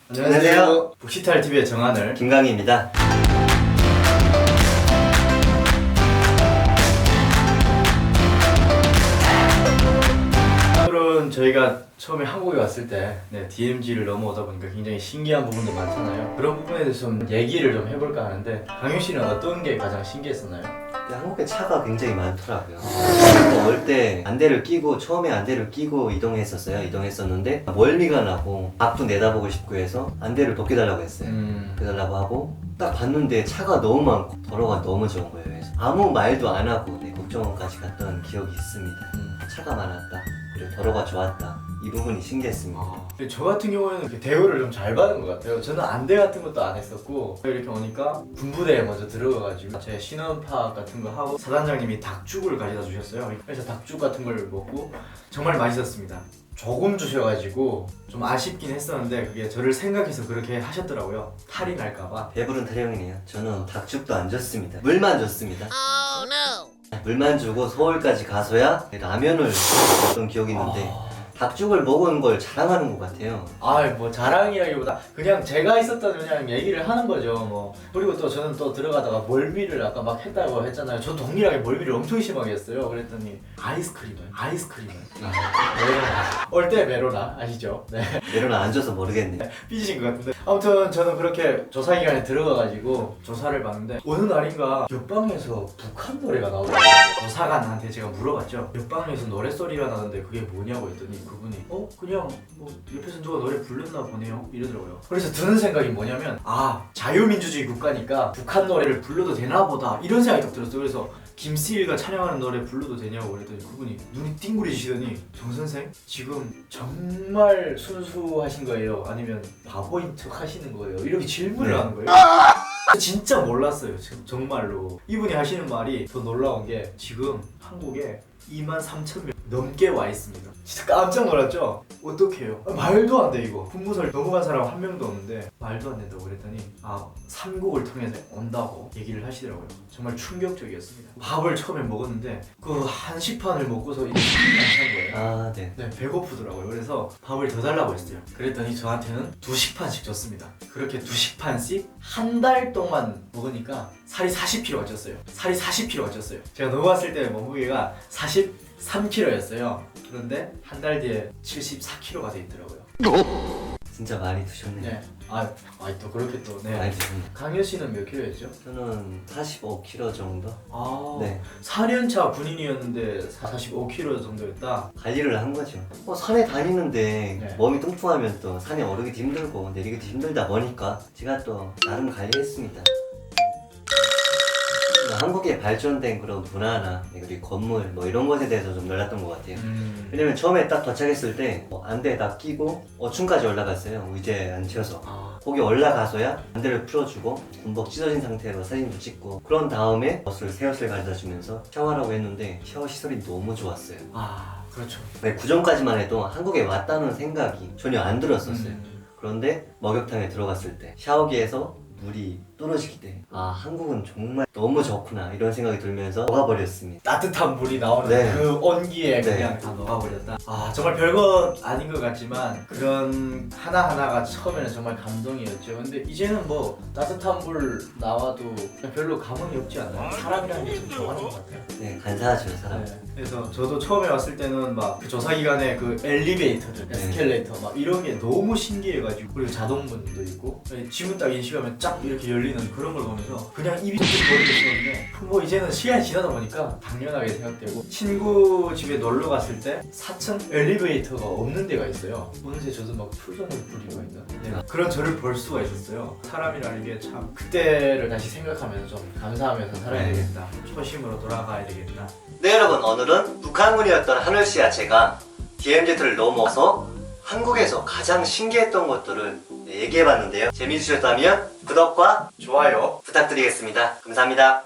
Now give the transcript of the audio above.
안녕하세요. 복시탈TV의 정하늘 김강희입니다. 오늘은 저희가 처음에 한국에 왔을 때 DMZ를 넘어오다 보니까 굉장히 신기한 부분도 많잖아요. 그런 부분에 대해서 좀 얘기를 좀 해볼까 하는데, 강윤 씨는 어떤 게 가장 신기했었나요? 한국에 차가 굉장히 많더라고요. 올 때 안대를 끼고, 처음에 안대를 끼고 이동했었는데 멀미가 나고 앞도 내다보고 싶고 해서 안대를 벗겨달라고 했어요. 벗겨달라고 하고 딱 봤는데 차가 너무 많고 도로가 너무 좋은 거예요. 그래서 아무 말도 안 하고 국정원까지 갔던 기억이 있습니다. 차가 많았다, 그리고 도로가 좋았다, 이 부분이 신기했습니다. 저 같은 경우에는 이렇게 대우를 좀 잘 받은 것 같아요. 저는 안대 같은 것도 안 했었고, 이렇게 오니까 군부대에 먼저 들어가가지고 제 신원파악 같은 거 하고 사단장님이 닭죽을 가져다 주셨어요. 그래서 닭죽 같은 걸 먹고 정말 맛있었습니다. 조금 주셔가지고 좀 아쉽긴 했었는데, 그게 저를 생각해서 그렇게 하셨더라고요. 탈이 날까봐. 배부른 타령이네요. 저는 닭죽도 안 줬습니다. 물만 줬습니다. 물만 주고 서울까지 가서야 라면을 먹었던 기억이 있는데 닭죽을 먹은 걸 자랑하는 것 같아요. 뭐 자랑이라기보다 그냥 제가 있었던 그냥 얘기를 하는 거죠. 뭐 그리고 또 저는 또 들어가다가 멀미를 아까 막 했다고 했잖아요. 저 동일하게 멀미를 엄청 심하게 했어요. 그랬더니 아이스크림을 올 때 메로나 아시죠? 네. 메로나 안 줘서 모르겠네요. 삐지신 것 같은데, 아무튼 저는 그렇게 조사기관에 들어가가지고 조사를 받는데, 어느 날인가 옆방에서 북한 노래가 나오더라고요. 조사관한테 제가 물어봤죠. 옆방에서 노래소리가 나는데 그게 뭐냐고 했더니 그분이 그냥 뭐 옆에서 누가 노래 불렀나 보네요 이러더라고요. 그래서 드는 생각이 뭐냐면, 자유민주주의 국가니까 북한 노래를 불러도 되나 보다 이런 생각이 딱 들었어요. 그래서 김씨가 찬양하는 노래 불러도 되냐고 그랬더니 그분이 눈이 띵그리시더니, 정선생 지금 정말 순수하신 거예요? 아니면 바보인 척 하시는 거예요? 이렇게 질문을 하는 거예요. 진짜 몰랐어요. 지금 정말로 이분이 하시는 말이 더 놀라운 게, 지금 한국에 23,000명 넘게 와 있습니다. 진짜 깜짝 놀랐죠? 어떡해요? 말도 안 돼 이거. 군부설 넘어간 사람 한 명도 없는데 말도 안 된다고 그랬더니 삼국을 통해서 온다고 얘기를 하시더라고요. 정말 충격적이었습니다. 밥을 처음에 먹었는데 그 한식판을 먹고서 이게 숨이 안 찬 거예요. 네. 배고프더라고요. 그래서 밥을 더 달라고 했어요. 그랬더니 저한테는 2식판씩 줬습니다. 그렇게 2식판씩 한 달 동안 먹으니까 살이 40kg가 쪘어요. 제가 넘어왔을 때 몸무게가 43kg였어요. 그런데 한 달 뒤에 74kg가 돼 있더라고요. 진짜 많이 드셨네요. 네. 또 그렇게 또. 네. 많이 드셨네요. 강현 씨는 몇 킬로였죠? 저는 45kg 정도? 네. 4년차 군인이었는데 45kg 정도였다? 관리를 한 거죠. 산에 다니는데 네. 몸이 뚱뚱하면 또 산에 오르기도 힘들고 내리기도 힘들다 보니까 제가 또 나름 관리했습니다. 한국에 발전된 그런 문화나 그리고 건물 뭐 이런 것에 대해서 좀 놀랐던 것 같아요. 왜냐면 처음에 딱 도착했을 때 안대 다 끼고 5층까지 올라갔어요. 의자에 앉혀서. 거기 올라가서야 안대를 풀어주고 군복 찢어진 상태로 사진도 찍고, 그런 다음에 버스를 새 옷을 가져다 주면서 샤워하라고 했는데 샤워 시설이 너무 좋았어요. 그렇죠. 그 전까지만 해도 한국에 왔다는 생각이 전혀 안 들었었어요. 그런데 목욕탕에 들어갔을 때 샤워기에서 물이 떨어지기 때 한국은 정말 너무 좋구나 이런 생각이 들면서 녹아버렸습니다. 따뜻한 물이 나오는 그 온기에 그냥 다 녹아버렸다. 정말 별거 아닌 것 같지만 그런 하나하나가 처음에는 정말 감동이었죠. 근데 이제는 뭐 따뜻한 물 나와도 별로 감흥이 없지 않나요? 사람이라는 게 좀 좋아하는 것 같아요. 네, 간사하죠 사람. 그래서 저도 처음에 왔을 때는 막 그 조사기관의 그 엘리베이터들, 에스컬레이터 막 이런 게 너무 신기해가지고, 그리고 자동문도 있고 지문 딱 인식하면 쫙 이렇게 열리는 그런 걸 보면서 그냥 입이 뚝뚝 거리고 있었는데, 뭐 이제는 시간이 지나다 보니까 당연하게 생각되고, 친구 집에 놀러 갔을 때 4층 엘리베이터가 없는 데가 있어요. 어느새 저도 막 표정을 부리고 있다. 그런 저를 볼 수가 있었어요. 사람이라는 게 참 그때를 다시 생각하면서 좀 감사하면서 살아야 되겠다. 초심으로 돌아가야 되겠다. 네 여러분, 오늘은 북한군이었던 하늘씨와 제가 DMZ를 넘어서 한국에서 가장 신기했던 것들을 얘기해봤는데요. 재미있으셨다면 구독과 좋아요 부탁드리겠습니다. 감사합니다.